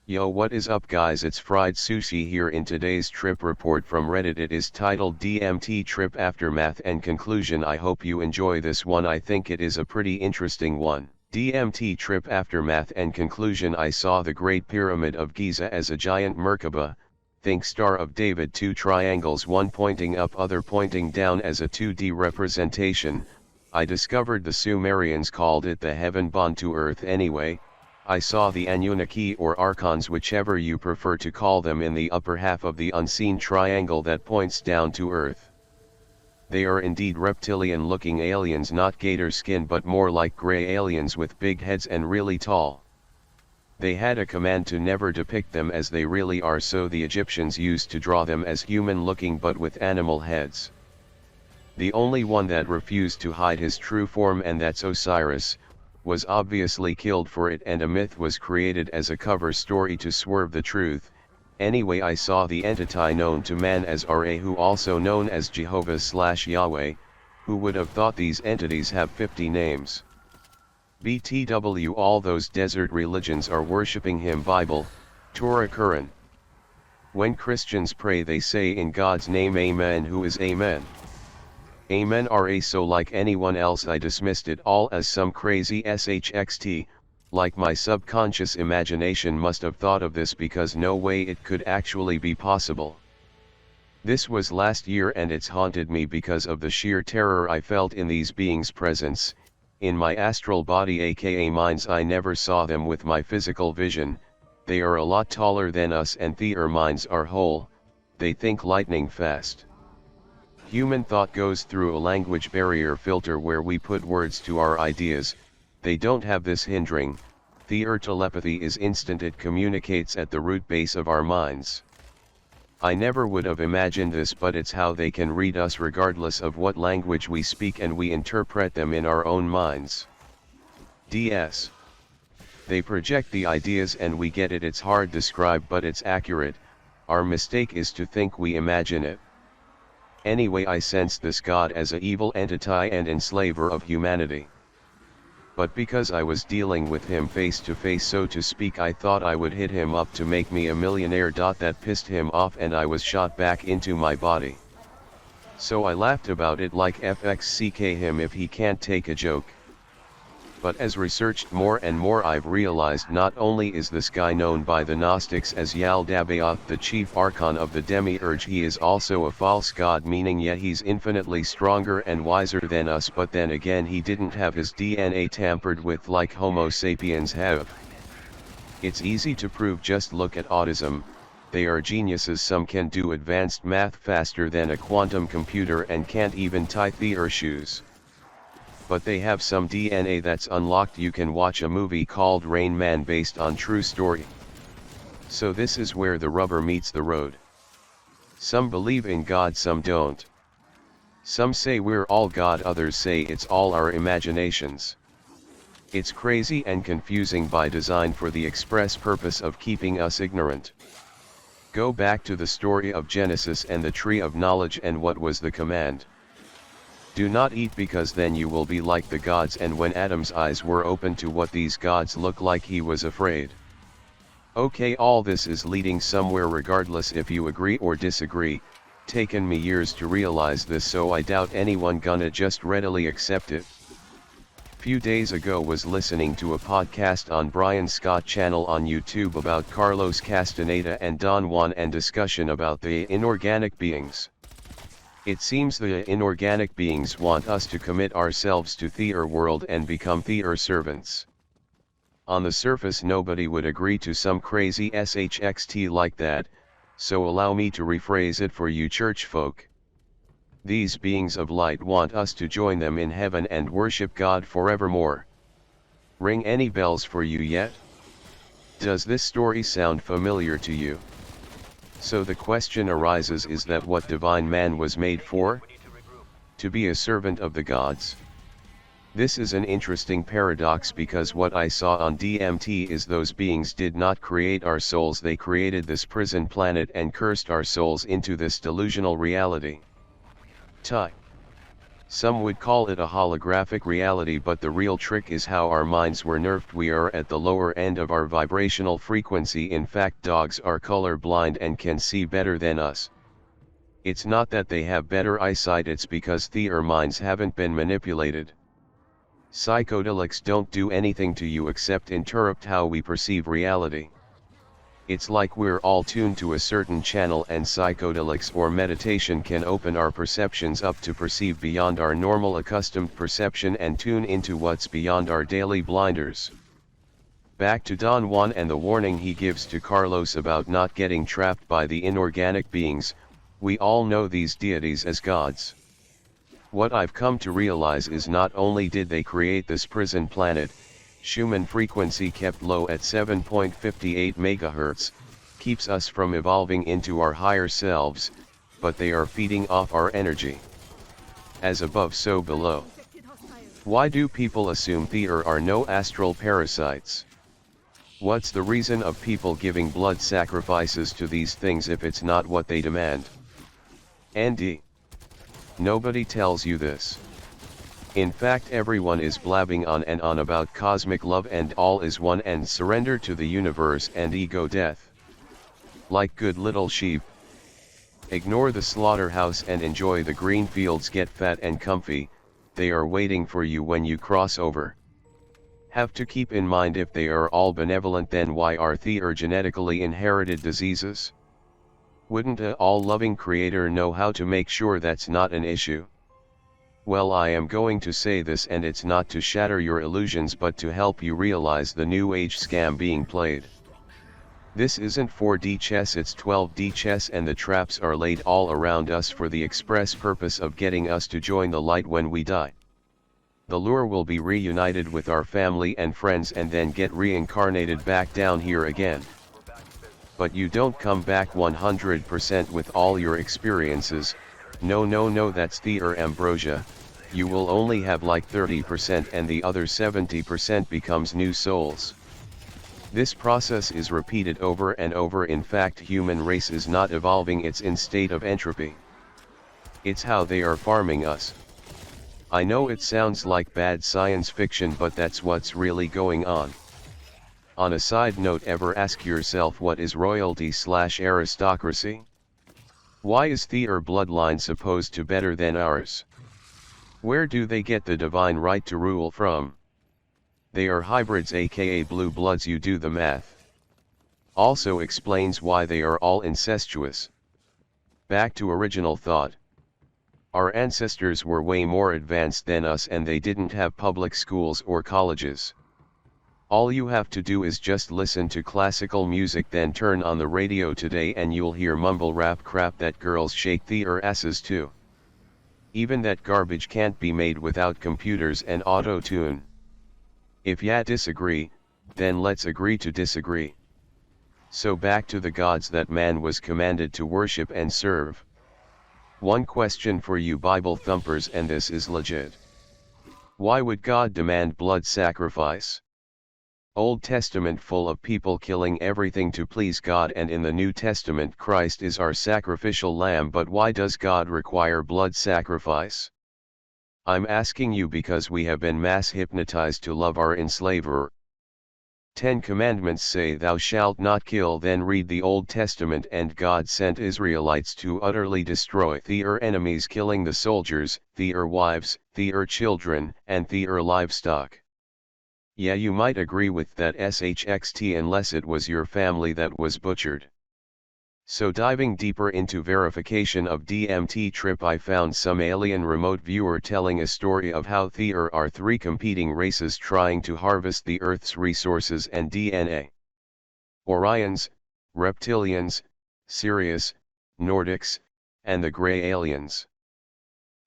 Yo, what is up guys, it's Fried Sushi here. In today's trip report from Reddit, it is titled DMT Trip Aftermath and Conclusion. I hope you enjoy this one. I think it is a pretty interesting one. DMT Trip Aftermath and Conclusion. I saw the Great Pyramid of Giza as a giant Merkaba, think Star of David, two triangles, one pointing up, other pointing down, as a 2D representation. I discovered the Sumerians called it the heaven bound to earth. Anyway, I saw the Anunnaki or Archons, whichever you prefer to call them, in the upper half of the unseen triangle that points down to earth. They are indeed reptilian-looking aliens, not gator skin but more like gray aliens with big heads and really tall. They had a command to never depict them as they really are, so the Egyptians used to draw them as human-looking but with animal heads. The only one that refused to hide his true form, and that's Osiris, was obviously killed for it, and a myth was created as a cover story to swerve the truth. Anyway, I saw the entity known to man as Ra, also known as Jehovah/Yahweh. Who would have thought these entities have 50 names? BTW, all those desert religions are worshipping him. Bible, Torah, Quran. When Christians pray they say in God's name Amen. Who is Amen? Amen Ra. So like anyone else, I dismissed it all as some crazy shxt, like my subconscious imagination must have thought of this, because no way it could actually be possible. This was last year and it's haunted me because of the sheer terror I felt in these beings' presence, in my astral body aka minds. I never saw them with my physical vision. They are a lot taller than us, and their minds are whole. They think lightning fast. Human thought goes through a language barrier filter where we put words to our ideas. They don't have this hindering. Their telepathy is instant. It communicates at the root base of our minds. I never would have imagined this, but it's how they can read us regardless of what language we speak, and we interpret them in our own minds. DS. They project the ideas and we get it. It's hard to describe, but it's accurate. Our mistake is to think we imagine it. Anyway, I sensed this god as a evil entity and enslaver of humanity. But because I was dealing with him face to face, so to speak, I thought I would hit him up to make me a millionaire. That pissed him off and I was shot back into my body. So I laughed about it like FXCK him if he can't take a joke. But as researched more and more, I've realized not only is this guy known by the Gnostics as Yaldabaoth, the chief archon of the demiurge, he is also a false god, meaning yet he's infinitely stronger and wiser than us. But then again, he didn't have his DNA tampered with like Homo sapiens have. It's easy to prove, just look at autism. They are geniuses. Some can do advanced math faster than a quantum computer and can't even tie their shoes. But they have some DNA that's unlocked. You can watch a movie called Rain Man based on true story. So this is where the rubber meets the road. Some believe in God, some don't. Some say we're all God, others say it's all our imaginations. It's crazy and confusing by design for the express purpose of keeping us ignorant. Go back to the story of Genesis and the tree of knowledge, and what was the command? Do not eat, because then you will be like the gods. And when Adam's eyes were open to what these gods look like, he was afraid. Okay, all this is leading somewhere regardless if you agree or disagree. Taken me years to realize this, so I doubt anyone gonna just readily accept it. Few days ago was listening to a podcast on Brian Scott channel on YouTube about Carlos Castaneda and Don Juan, and discussion about the inorganic beings. It seems the inorganic beings want us to commit ourselves to their world and become their servants. On the surface nobody would agree to some crazy shxt like that, so allow me to rephrase it for you church folk. These beings of light want us to join them in heaven and worship God forevermore. Ring any bells for you yet? Does this story sound familiar to you? So the question arises, is that what divine man was made for? To be a servant of the gods? This is an interesting paradox, because what I saw on DMT is those beings did not create our souls, they created this prison planet and cursed our souls into this delusional reality. Some would call it a holographic reality, but the real trick is how our minds were nerfed. We are at the lower end of our vibrational frequency. In fact, dogs are color blind and can see better than us. It's not that they have better eyesight, it's because their minds haven't been manipulated. Psychedelics don't do anything to you except interrupt how we perceive reality. It's like we're all tuned to a certain channel, and psychedelics or meditation can open our perceptions up to perceive beyond our normal accustomed perception and tune into what's beyond our daily blinders. Back to Don Juan and the warning he gives to Carlos about not getting trapped by the inorganic beings. We all know these deities as gods. What I've come to realize is not only did they create this prison planet, Schumann frequency kept low at 7.58 MHz, keeps us from evolving into our higher selves, but they are feeding off our energy. As above so below. Why do people assume there are no astral parasites? What's the reason of people giving blood sacrifices to these things if it's not what they demand? Andy. Nobody tells you this. In fact, everyone is blabbing on and on about cosmic love and all is one and surrender to the universe and ego death. Like good little sheep. Ignore the slaughterhouse and enjoy the green fields, get fat and comfy, they are waiting for you when you cross over. Have to keep in mind, if they are all benevolent, then why are there genetically inherited diseases? Wouldn't a all-loving creator know how to make sure that's not an issue? Well, I am going to say this, and it's not to shatter your illusions but to help you realize the new age scam being played. This isn't 4D chess, it's 12D chess, and the traps are laid all around us for the express purpose of getting us to join the light when we die. The lure will be reunited with our family and friends and then get reincarnated back down here again. But you don't come back 100% with all your experiences. No, that's their ambrosia. You will only have like 30%, and the other 70% becomes new souls. This process is repeated over and over. In fact, human race is not evolving, it's in state of entropy. It's how they are farming us. I know it sounds like bad science fiction, but that's what's really going on. On a side note, ever ask yourself, what is royalty/aristocracy? Why is their bloodline supposed to be better than ours? Where do they get the divine right to rule from? They are hybrids, aka blue bloods, you do the math. Also explains why they are all incestuous. Back to original thought. Our ancestors were way more advanced than us, and they didn't have public schools or colleges. All you have to do is just listen to classical music, then turn on the radio today and you'll hear mumble rap crap that girls shake their asses to. Even that garbage can't be made without computers and auto-tune. If ya disagree, then let's agree to disagree. So back to the gods that man was commanded to worship and serve. One question for you Bible thumpers, and this is legit. Why would God demand blood sacrifice? Old Testament full of people killing everything to please God, and in the New Testament Christ is our sacrificial lamb, but why does God require blood sacrifice? I'm asking you because we have been mass hypnotized to love our enslaver. 10 Commandments say thou shalt not kill. Then read the Old Testament and God sent Israelites to utterly destroy their enemies, killing the soldiers, their wives, their children, and their livestock. Yeah, you might agree with that shxt, unless it was your family that was butchered. So diving deeper into verification of DMT trip, I found some alien remote viewer telling a story of how there are 3 competing races trying to harvest the Earth's resources and DNA. Orions, Reptilians, Sirius, Nordics, and the Grey Aliens.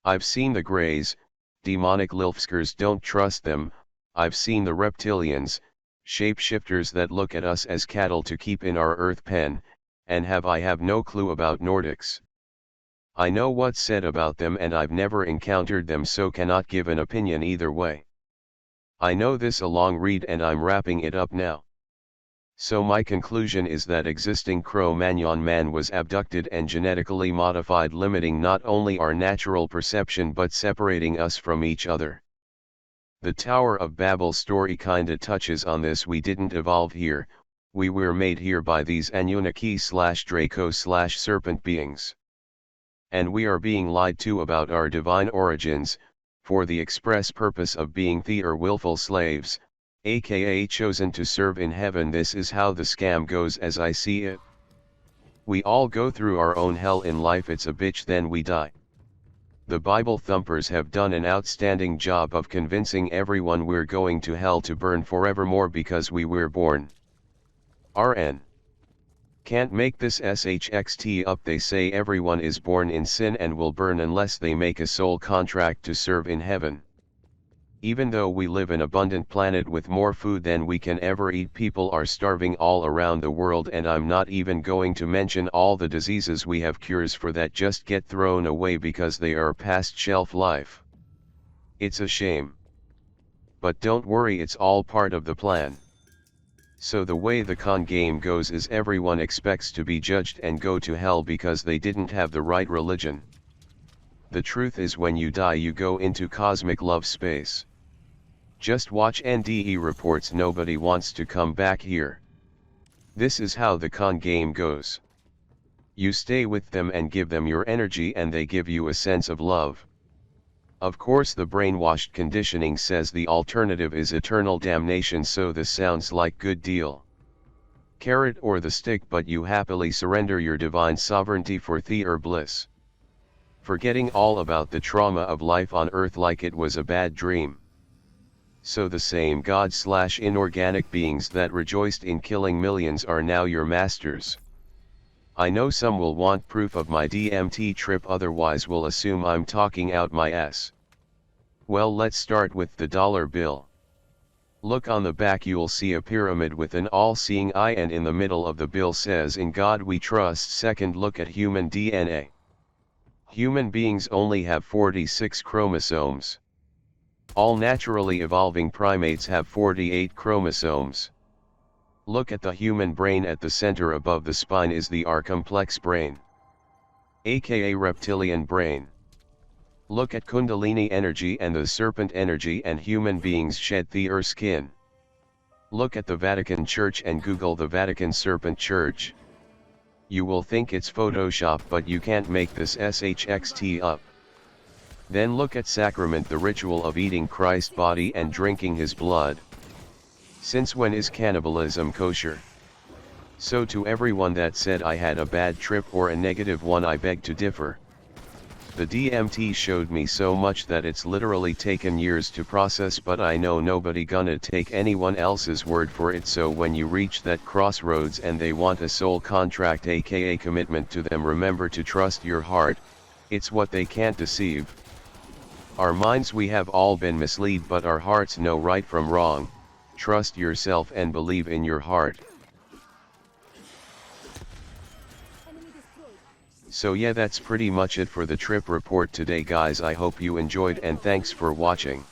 I've seen the Greys, demonic Lilfskers, don't trust them. I've seen the Reptilians, shapeshifters that look at us as cattle to keep in our earth pen, and I have no clue about Nordics. I know what's said about them and I've never encountered them, so cannot give an opinion either way. I know this a long read and I'm wrapping it up now. So my conclusion is that existing Cro-Magnon man was abducted and genetically modified, limiting not only our natural perception but separating us from each other. The Tower of Babel story kinda touches on this. We didn't evolve here, we were made here by these Anunnaki/Draco/serpent beings. And we are being lied to about our divine origins, for the express purpose of being their willful slaves, aka chosen to serve in heaven. This is how the scam goes as I see it. We all go through our own hell in life, it's a bitch, then we die. The Bible thumpers have done an outstanding job of convincing everyone we're going to hell to burn forevermore because we were born. RN. Can't make this shxt up. They say everyone is born in sin and will burn unless they make a soul contract to serve in heaven. Even though we live in an abundant planet with more food than we can ever eat, people are starving all around the world, and I'm not even going to mention all the diseases we have cures for that just get thrown away because they are past shelf life. It's a shame. But don't worry, it's all part of the plan. So the way the con game goes is everyone expects to be judged and go to hell because they didn't have the right religion. The truth is, when you die you go into cosmic love space. Just watch NDE reports. Nobody wants to come back here. This is how the con game goes. You stay with them and give them your energy and they give you a sense of love. Of course the brainwashed conditioning says the alternative is eternal damnation, so this sounds like good deal. Carrot or the stick, but you happily surrender your divine sovereignty for their bliss. Forgetting all about the trauma of life on earth like it was a bad dream. So the same God/inorganic beings that rejoiced in killing millions are now your masters. I know some will want proof of my DMT trip, otherwise will assume I'm talking out my ass. Well, let's start with the dollar bill. Look on the back, you'll see a pyramid with an all-seeing eye, and in the middle of the bill says "In God We Trust." Second, look at human DNA. Human beings only have 46 chromosomes. All naturally evolving primates have 48 chromosomes. Look at the human brain. At the center above the spine is the R-complex brain, aka reptilian brain. Look at Kundalini energy and the serpent energy, and human beings shed their skin. Look at the Vatican Church and Google the Vatican Serpent Church. You will think it's Photoshop, but you can't make this shxt up. Then look at sacrament, the ritual of eating Christ's body and drinking his blood. Since when is cannibalism kosher? So to everyone that said I had a bad trip or a negative one, I beg to differ. The DMT showed me so much that it's literally taken years to process, but I know nobody gonna take anyone else's word for it. So when you reach that crossroads and they want a soul contract, aka commitment to them, remember to trust your heart. It's what they can't deceive. Our minds, we have all been misled, but our hearts know right from wrong. Trust yourself and believe in your heart. So yeah, that's pretty much it for the trip report today, guys. I hope you enjoyed and thanks for watching.